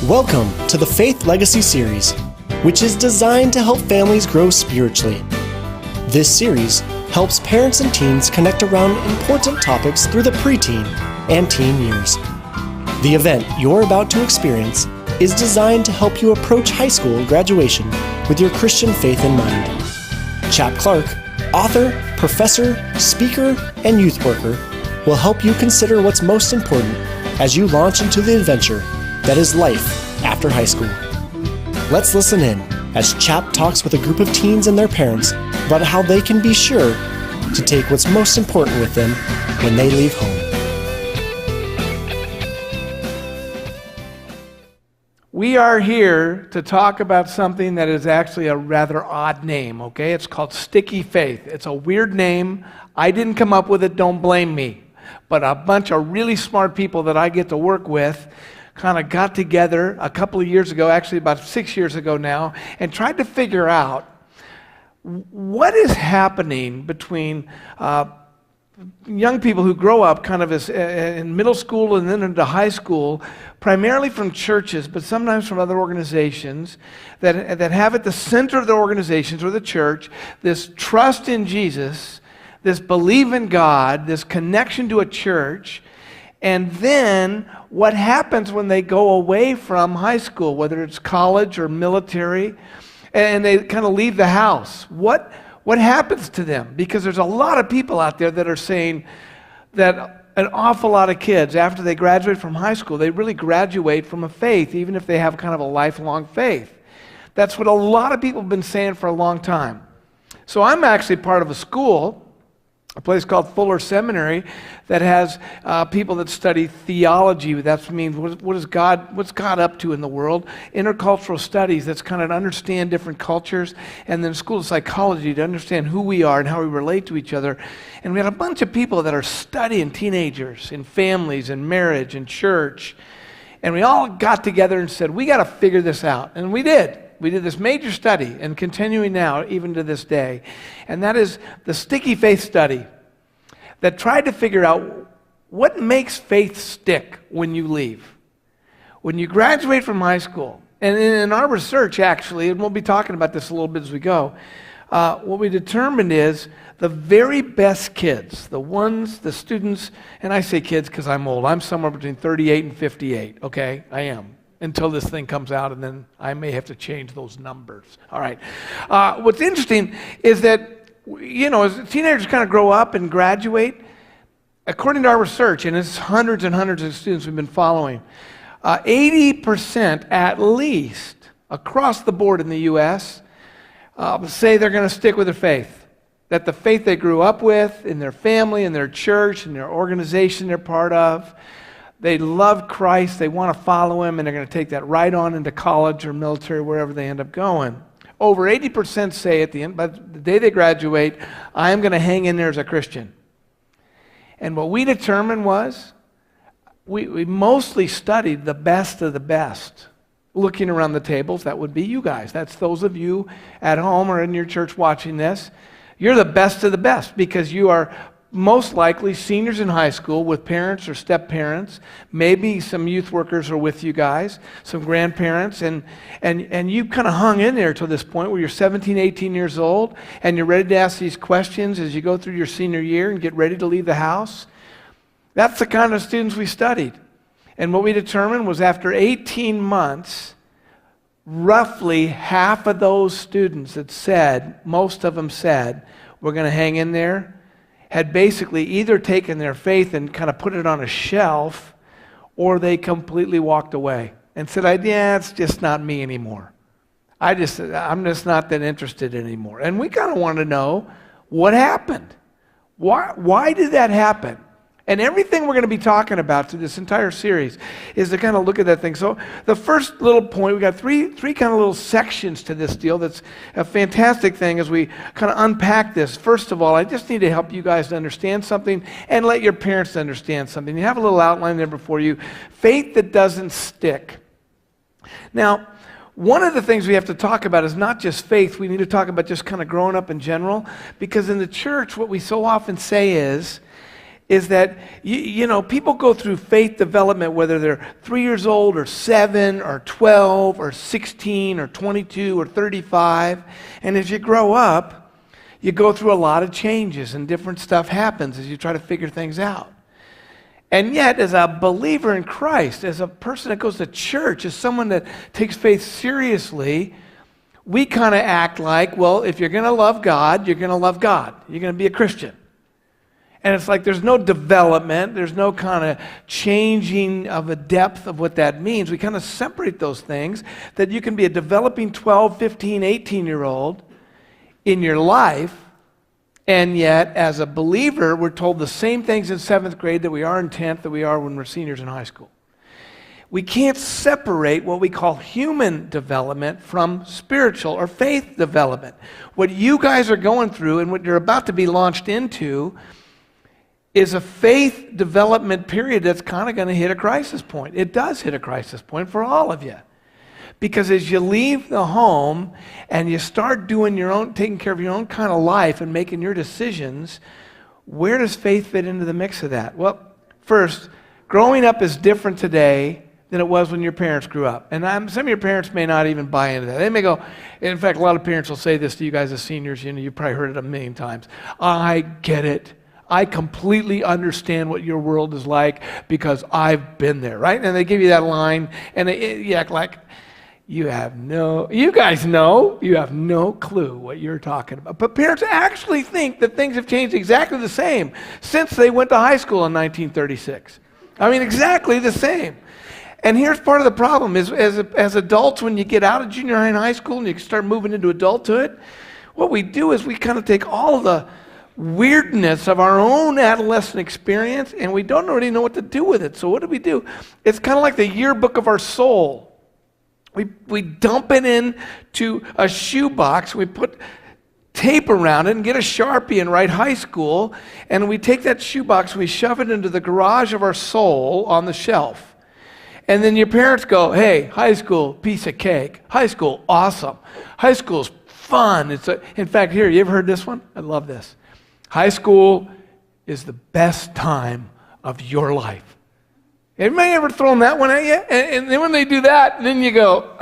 Welcome to the Faith Legacy Series, which is designed to help families grow spiritually. This series helps parents and teens connect around important topics through the preteen and teen years. The event you're about to experience is designed to help you approach high school graduation with your Christian faith in mind. Chap Clark, author, professor, speaker, and youth worker, will help you consider what's most important as you launch into the adventure that is life after high school. Let's listen in as Chap talks with a group of teens and their parents about how they can be sure to take what's most important with them when they leave home. We are here to talk about something that is actually a rather odd name, okay? It's called Sticky Faith. It's a weird name. I didn't come up with it, don't blame me. But a bunch of really smart people that I get to work with kind of got together a couple of years ago, actually about 6 years ago now, and tried to figure out what is happening between young people who grow up kind of as, in middle school and then into high school, primarily from churches, but sometimes from other organizations that have at the center of their organizations or the church this trust in Jesus, this belief in God, this connection to a church, and then what happens when they go away from high school, whether it's college or military, and they kind of leave the house. What happens to them? Because there's a lot of people out there that are saying that an awful lot of kids, after they graduate from high school, they really graduate from a faith, even if they have kind of a lifelong faith. That's what a lot of people have been saying for a long time. So I'm actually part of a school, a place called Fuller Seminary, that has people that study theology. That means what's God up to in the world? Intercultural studies, that's kind of to understand different cultures, and then School of Psychology to understand who we are and how we relate to each other. And we had a bunch of people that are studying teenagers and families and marriage and church, and we all got together and said, we got to figure this out, and we did. We did this major study, and continuing now, even to this day, and that is the Sticky Faith study that tried to figure out what makes faith stick when you leave. When you graduate from high school, and in our research actually, and we'll be talking about this a little bit as we go, what we determined is the very best kids, the students, and I say kids because I'm old, I'm somewhere between 38 and 58, okay? I am. Until this thing comes out, and then I may have to change those numbers. All right. What's interesting is that, you know, as teenagers kind of grow up and graduate, according to our research, and it's hundreds and hundreds of students we've been following, 80% at least across the board in the U.S. Say they're going to stick with their faith. That the faith they grew up with, in their family, in their church, in their organization they're part of, they love Christ, they want to follow Him, and they're going to take that right on into college or military, wherever they end up going. Over 80% say at the end, by the day they graduate, I am going to hang in there as a Christian. And what we determined was, we mostly studied the best of the best. Looking around the tables, that would be you guys. That's those of you at home or in your church watching this. You're the best of the best because you are most likely seniors in high school with parents or step-parents. Maybe some youth workers are with you guys, some grandparents, and you kind of hung in there to this point where you're 17, 18 years old, and you're ready to ask these questions as you go through your senior year and get ready to leave the house. That's the kind of students we studied. And what we determined was after 18 months, roughly half of those students that said, most of them said, we're going to hang in there, had basically either taken their faith and kind of put it on a shelf, or they completely walked away and said, yeah, it's just not me anymore. I'm just not that interested anymore. And we kind of want to know what happened. Why did that happen? And everything we're going to be talking about through this entire series is to kind of look at that thing. So the first little point, we got three kind of little sections to this deal. That's a fantastic thing as we kind of unpack this. First of all, I just need to help you guys to understand something and let your parents understand something. You have a little outline there before you. Faith that doesn't stick. Now, one of the things we have to talk about is not just faith. We need to talk about just kind of growing up in general, because in the church, what we so often say is that, people go through faith development, whether they're 3 years old or 7 or 12 or 16 or 22 or 35. And as you grow up, you go through a lot of changes and different stuff happens as you try to figure things out. And yet, as a believer in Christ, as a person that goes to church, as someone that takes faith seriously, we kind of act like, well, if you're going to love God, you're going to love God. You're going to be a Christian. And it's like there's no development, there's no kind of changing of a depth of what that means. We kind of separate those things, that you can be a developing 12, 15, 18-year-old in your life, and yet as a believer, we're told the same things in 7th grade that we are in 10th, that we are when we're seniors in high school. We can't separate what we call human development from spiritual or faith development. What you guys are going through and what you're about to be launched into is a faith development period that's kind of going to hit a crisis point. It does hit a crisis point for all of you. Because as you leave the home and you start doing your own, taking care of your own kind of life and making your decisions, where does faith fit into the mix of that? Well, first, growing up is different today than it was when your parents grew up. And some of your parents may not even buy into that. They may go, in fact, a lot of parents will say this to you guys as seniors, you've probably heard it a million times. I get it. I completely understand what your world is like because I've been there, right? And they give you that line, and you act like you guys know, you have no clue what you're talking about. But parents actually think that things have changed exactly the same since they went to high school in 1936. I mean, exactly the same. And here's part of the problem is as adults, when you get out of junior high and high school and you start moving into adulthood, what we do is we kind of take all the weirdness of our own adolescent experience and we don't really know what to do with it. So what do? It's kind of like the yearbook of our soul. We dump it into a shoebox, we put tape around it and get a Sharpie and write high school, and we take that shoebox and we shove it into the garage of our soul on the shelf. And then your parents go, hey, high school, piece of cake. High school, awesome. High school's fun. In fact, here, you ever heard this one? I love this. High school is the best time of your life. Anybody ever thrown that one at you? And then when they do that, then you go,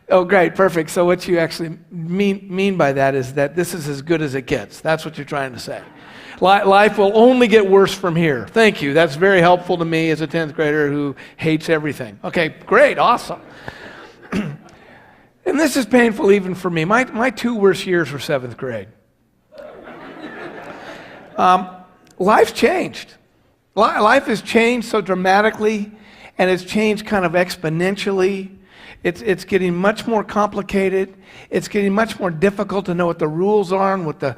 oh, great, perfect. So what you actually mean by that is that this is as good as it gets. That's what you're trying to say. Life will only get worse from here. Thank you. That's very helpful to me as a 10th grader who hates everything. Okay, great, awesome. And this is painful even for me. My 2 worst years were 7th grade. Life's changed. Life has changed so dramatically, and it's changed kind of exponentially. It's getting much more complicated. It's getting much more difficult to know what the rules are and what the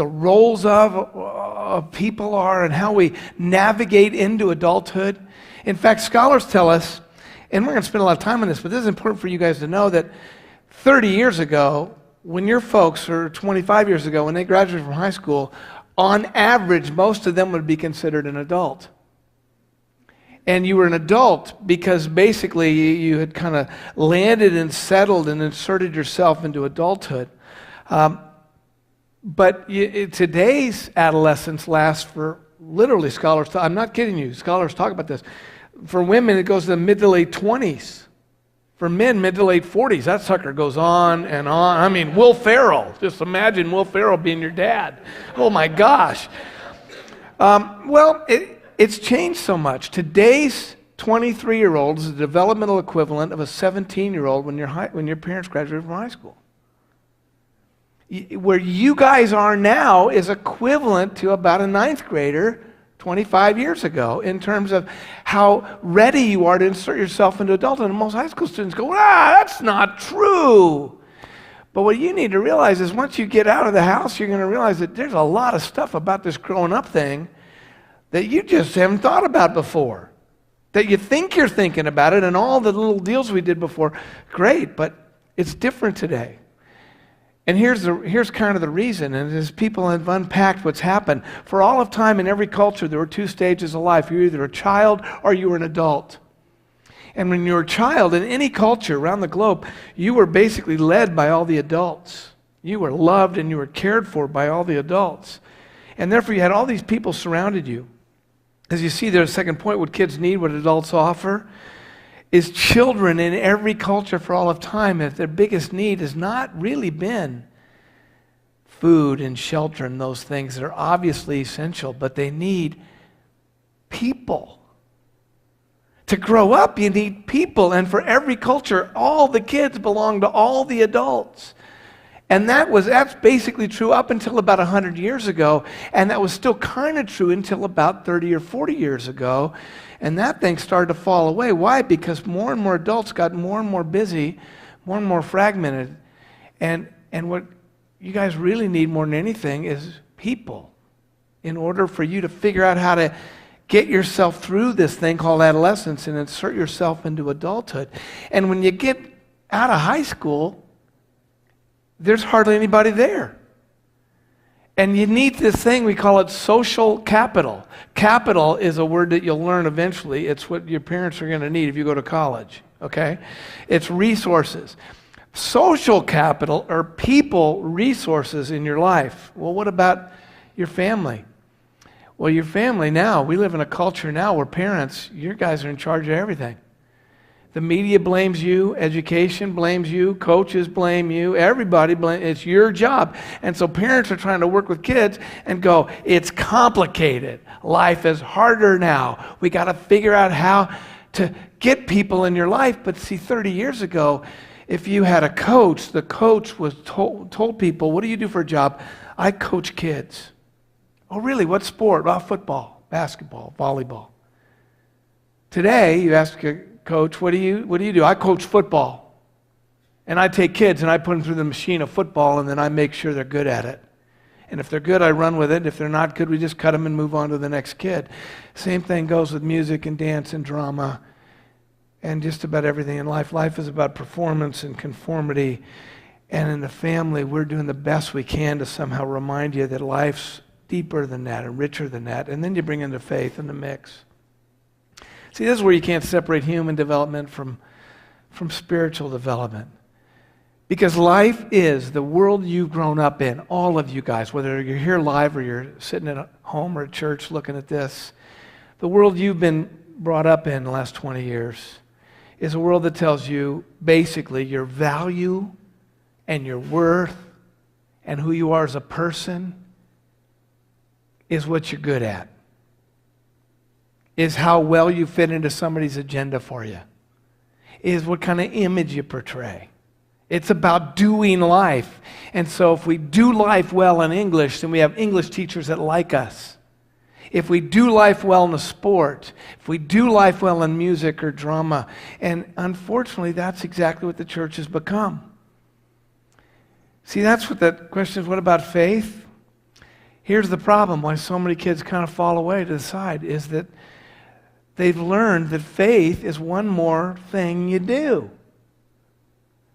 roles of people are and how we navigate into adulthood. In fact, scholars tell us, and we're going to spend a lot of time on this, but this is important for you guys to know that 30 years ago, when your folks, or 25 years ago, when they graduated from high school, on average, most of them would be considered an adult. And you were an adult because basically you had kind of landed and settled and inserted yourself into adulthood. But today's adolescence lasts for, literally, I'm not kidding you, scholars talk about this. For women, it goes to the mid to late 20s. For men, mid to late 40s. That sucker goes on and on. I mean, Will Ferrell. Just imagine Will Ferrell being your dad. Oh my gosh. It's changed so much. Today's 23-year-old is the developmental equivalent of a 17-year-old when your parents graduated from high school. Where you guys are now is equivalent to about a 9th grader 25 years ago in terms of how ready you are to insert yourself into adulthood. And most high school students go, that's not true. But what you need to realize is once you get out of the house, you're going to realize that there's a lot of stuff about this growing up thing that you just haven't thought about before. That you think you're thinking about it and all the little deals we did before, great, but it's different today. And here's kind of the reason, and as people have unpacked what's happened, for all of time in every culture, there were 2 stages of life. You're either a child or you were an adult. And when you were a child, in any culture around the globe, you were basically led by all the adults. You were loved and you were cared for by all the adults. And therefore, you had all these people surrounded you. As you see there, the second point, what kids need, what adults offer, is children in every culture for all of time, if their biggest need has not really been food and shelter and those things that are obviously essential, but they need people. To grow up, you need people, and for every culture, all the kids belong to all the adults. And that's basically true up until about 100 years ago, and that was still kind of true until about 30 or 40 years ago, and that thing started to fall away. Why? Because more and more adults got more and more busy, more and more fragmented, and what you guys really need more than anything is people in order for you to figure out how to get yourself through this thing called adolescence and insert yourself into adulthood. And when you get out of high school, there's hardly anybody there. And you need this thing, we call it social capital. Capital is a word that you'll learn eventually. It's what your parents are going to need if you go to college, okay? It's resources. Social capital are people resources in your life. Well, what about your family? Well, your family now, we live in a culture now where parents, you guys are in charge of everything. The media blames you, education blames you, coaches blame you, everybody blames, it's your job. And so parents are trying to work with kids and go, it's complicated. Life is harder now. We got to figure out how to get people in your life. But see, 30 years ago, if you had a coach, the coach was told people, what do you do for a job? I coach kids. Oh, really? What sport? Well, football, basketball, volleyball. Today, you ask a coach, what do you do? I coach football. And I take kids and I put them through the machine of football and then I make sure they're good at it. And if they're good, I run with it. If they're not good, we just cut them and move on to the next kid. Same thing goes with music and dance and drama and just about everything in life. Life is about performance and conformity. And in the family, we're doing the best we can to somehow remind you that life's deeper than that and richer than that. And then you bring in the faith in the mix. See, this is where you can't separate human development from spiritual development. Because life is the world you've grown up in, all of you guys, whether you're here live or you're sitting at home or at church looking at this, the world you've been brought up in the last 20 years is a world that tells you basically your value and your worth and who you are as a person is what you're good at, is how well you fit into somebody's agenda for you, is what kind of image you portray. It's about doing life. And so if we do life well in English, then we have English teachers that like us. If we do life well in a sport, if we do life well in music or drama, and unfortunately that's exactly what the church has become. See, that's what that question is, what about faith? Here's the problem, why so many kids kind of fall away to the side, is that they've learned that faith is one more thing you do.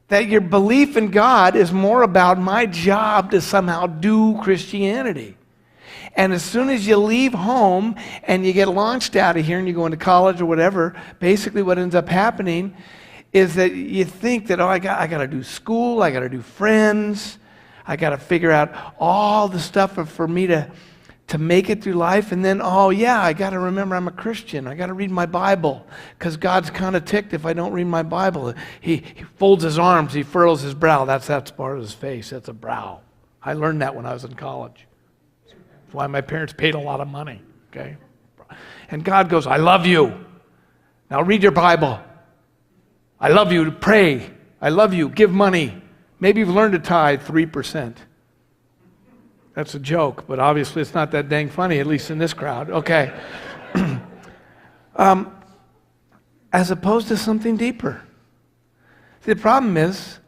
That your belief in God is more about my job to somehow do Christianity. And as soon as you leave home and you get launched out of here and you go into college or whatever, basically what ends up happening is that you think that, I got to do school, I got to do friends, I got to figure out all the stuff for me to make it through life. And then, I got to remember I'm a Christian. I got to read my Bible because God's kind of ticked if I don't read my Bible. He folds his arms, he furrows his brow. That's part of his face. That's a brow. I learned that when I was in college. That's why my parents paid a lot of money, okay? And God goes, I love you. Now read your Bible. I love you to pray. I love you. Give money. Maybe you've learned to tithe 3%. That's a joke, but obviously it's not that dang funny, at least in this crowd. Okay. As opposed to something deeper. See, the problem is,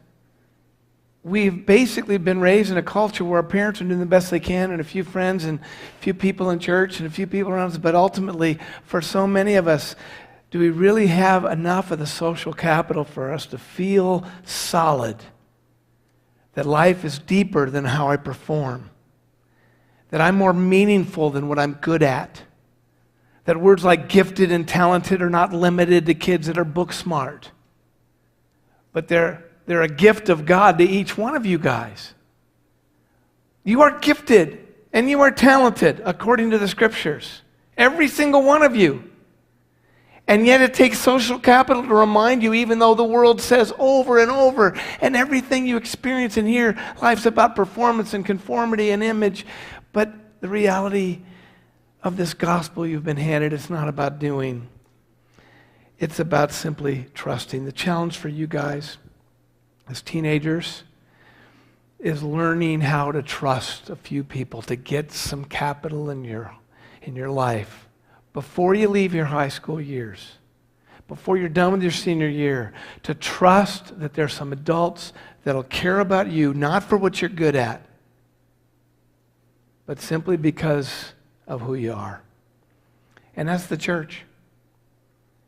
we've basically been raised in a culture where our parents are doing the best they can, and a few friends, and a few people in church, and a few people around us, but ultimately, for so many of us, do we really have enough of the social capital for us to feel solid? That life is deeper than how I perform. That I'm more meaningful than what I'm good at. That words like gifted and talented are not limited to kids that are book smart. But they're a gift of God to each one of you guys. You are gifted and you are talented according to the scriptures. Every single one of you. And yet it takes social capital to remind you, even though the world says over and over, and everything you experience and hear, life's about performance and conformity and image. But the reality of this gospel you've been handed, it's not about doing. It's about simply trusting. The challenge for you guys as teenagers is learning how to trust a few people, to get some capital in your life before you leave your high school years, before you're done with your senior year, to trust that there's some adults that'll care about you, not for what you're good at, but simply because of who you are. And that's the church.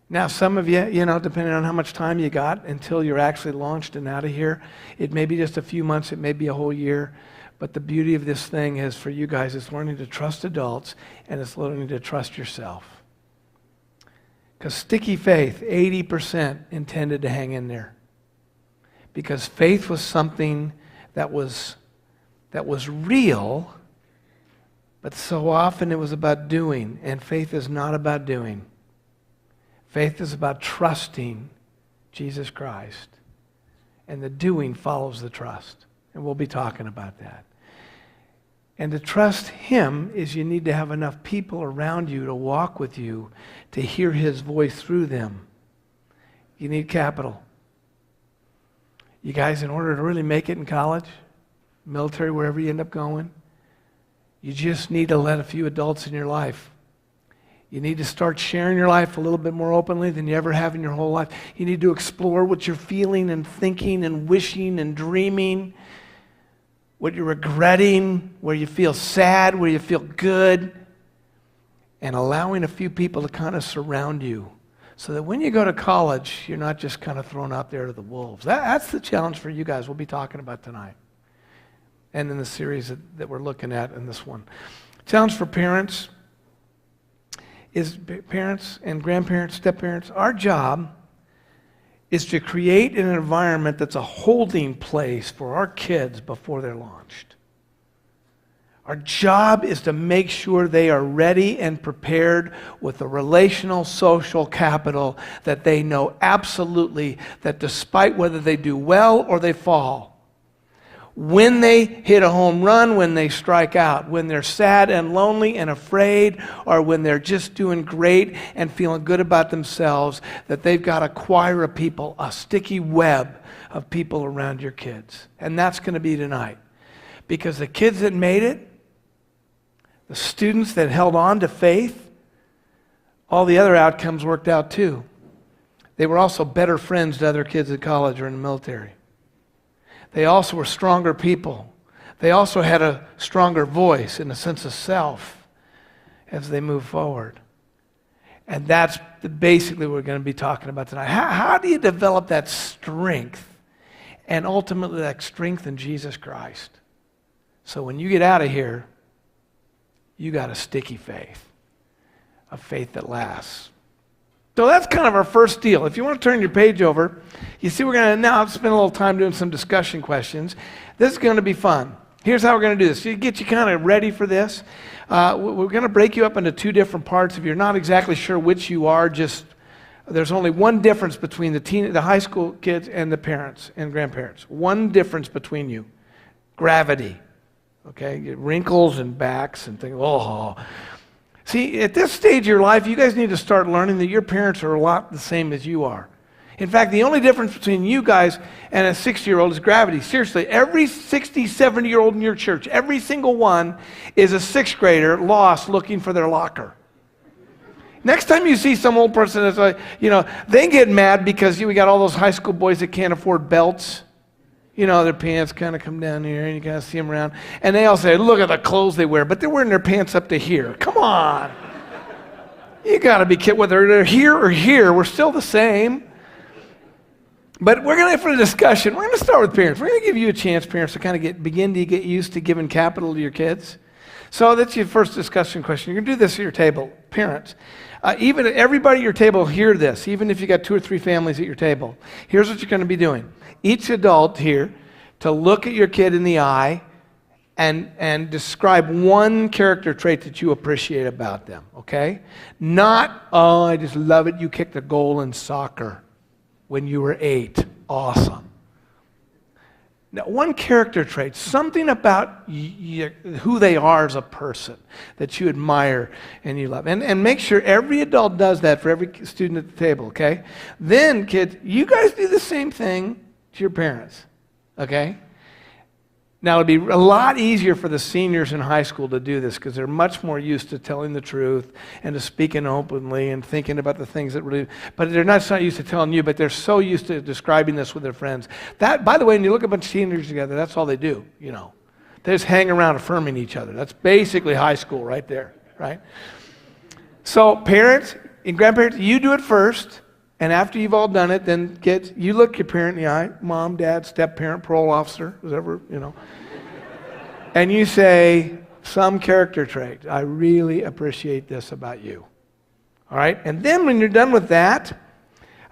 Now, some of you, depending on how much time you got until you're actually launched and out of here, it may be just a few months, it may be a whole year. But the beauty of this thing is for you guys, it's learning to trust adults and it's learning to trust yourself. Because sticky faith, 80% intended to hang in there. Because faith was something that was real, but so often it was about doing. And faith is not about doing. Faith is about trusting Jesus Christ. And the doing follows the trust. And we'll be talking about that. And to trust Him is you need to have enough people around you to walk with you, to hear His voice through them. You need capital. You guys, in order to really make it in college, military, wherever you end up going, you just need to let a few adults in your life. You need to start sharing your life a little bit more openly than you ever have in your whole life. You need to explore what you're feeling and thinking and wishing and dreaming, what you're regretting, where you feel sad, where you feel good, and allowing a few people to kind of surround you so that when you go to college, you're not just kind of thrown out there to the wolves. That's the challenge for you guys we'll be talking about tonight and in the series that we're looking at in this one. Challenge for parents is parents and grandparents, step-parents, our job is to create an environment that's a holding place for our kids before they're launched. Our job is to make sure they are ready and prepared with the relational, social capital that they know absolutely that despite whether they do well or they fall, when they hit a home run, when they strike out, when they're sad and lonely and afraid, or when they're just doing great and feeling good about themselves, that they've got a choir of people, a sticky web of people around your kids. And that's going to be tonight. Because the kids that made it, the students that held on to faith, all the other outcomes worked out too. They were also better friends to other kids at college or in the military. They also were stronger people. They also had a stronger voice and a sense of self as they move forward. And that's basically what we're going to be talking about tonight. How do you develop that strength and ultimately that strength in Jesus Christ? So when you get out of here, you got a sticky faith, a faith that lasts. So that's kind of our first deal. If you want to turn your page over, you see we're going to now spend a little time doing some discussion questions. This is going to be fun. Here's how we're going to do this. To get you kind of ready for this, we're going to break you up into two different parts. If you're not exactly sure which you are, there's only one difference between the high school kids and the parents and grandparents. One difference between you. Gravity. Okay? Wrinkles and backs and things. Oh. See, at this stage of your life, you guys need to start learning that your parents are a lot the same as you are. In fact, the only difference between you guys and a 60-year-old is gravity. Seriously, every 60, 70-year-old in your church, every single one is a sixth grader lost looking for their locker. Next time you see some old person that's like, they get mad because we got all those high school boys that can't afford belts. Their pants kind of come down here and you kind of see them around. And they all say, look at the clothes they wear, but they're wearing their pants up to here. Come on. You got to be kidding. Whether they're here or here, we're still the same. But we're going to, for the discussion, we're going to start with parents. We're going to give you a chance, parents, to kind of begin to get used to giving capital to your kids. So that's your first discussion question. You're going to do this at your table, parents. Even everybody at your table hear this, even if you got 2 or 3 families at your table. Here's what you're going to be doing. Each adult here to look at your kid in the eye and describe one character trait that you appreciate about them, okay? Not, oh, I just love it, you kicked a goal in soccer when you were 8. Awesome. Now, one character trait, something about who they are as a person that you admire and you love. And make sure every adult does that for every student at the table, okay? Then, kids, you guys do the same thing to your parents, okay? Now, it'd be a lot easier for the seniors in high school to do this because they're much more used to telling the truth and to speaking openly and thinking about the things that really, but they're not so used to telling you, but they're so used to describing this with their friends. That, by the way, when you look at a bunch of teenagers together, that's all they do, you know. They just hang around affirming each other. That's basically high school right there, right? So parents and grandparents, you do it first. And after you've all done it, then kids, you look your parent in the eye, mom, dad, step-parent, parole officer, whatever, you know. And you say, some character trait. I really appreciate this about you. All right? And then when you're done with that,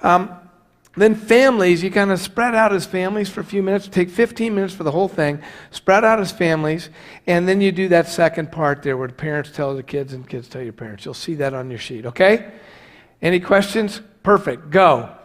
then families, you kind of spread out as families for a few minutes. Take 15 minutes for the whole thing. Spread out as families. And then you do that second part there where the parents tell the kids and kids tell your parents. You'll see that on your sheet, okay? Any questions? Perfect. Go.